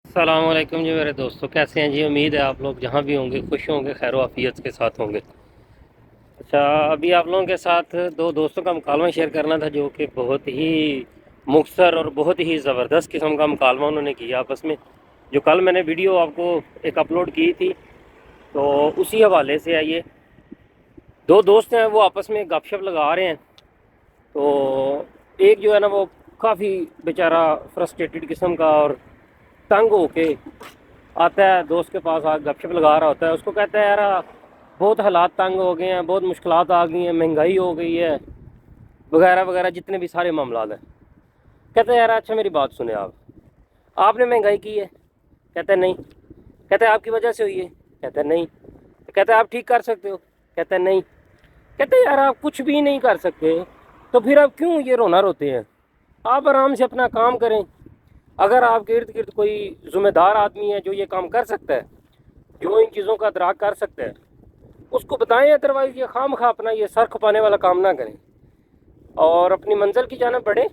السلام علیکم جی میرے دوستوں، کیسے ہیں جی؟ امید ہے آپ لوگ جہاں بھی ہوں گے خوش ہوں گے، خیر و عافیت کے ساتھ ہوں گے۔ اچھا، ابھی آپ لوگوں کے ساتھ دو دوستوں کا مکالمہ شیئر کرنا تھا، جو کہ بہت ہی مختصر اور بہت ہی زبردست قسم کا مکالمہ انہوں نے کیا آپس میں، جو کل میں نے ویڈیو آپ کو ایک اپلوڈ کی تھی، تو اسی حوالے سے آئیے۔ دو دوست ہیں، وہ آپس میں گپ شپ لگا رہے ہیں، تو ایک جو ہے نا وہ کافی بیچارہ فرسٹریٹڈ قسم کا اور تنگ ہو کے آتا ہے دوست کے پاس، گپ شپ لگا رہا ہوتا ہے، اس کو کہتا ہے یار بہت حالات تنگ ہو گئے ہیں، بہت مشکلات آ گئی ہیں، مہنگائی ہو گئی ہے وغیرہ وغیرہ، جتنے بھی سارے معاملات ہیں۔ کہتے ہیں یار اچھا میری بات سنیں، آپ نے مہنگائی کی ہے؟ کہتے ہیں نہیں۔ کہتے ہیں آپ کی وجہ سے ہوئی ہے؟ کہتے ہیں نہیں۔ کہتے ہیں آپ ٹھیک کر سکتے ہو؟ کہتے ہیں نہیں۔ کہتے ہیں یار آپ کچھ بھی نہیں کر سکتے تو پھر آپ کیوں یہ رونا روتے ہیں؟ آپ آرام سے اپنا کام کریں۔ اگر آپ کے ارد گرد کوئی ذمہ دار آدمی ہے جو یہ کام کر سکتا ہے، جو ان چیزوں کا ادراک کر سکتا ہے، اس کو بتائیں، ادروائز یہ خواہ مخواہ اپنا یہ سر کھپانے والا کام نہ کریں اور اپنی منزل کی جانب بڑھیں۔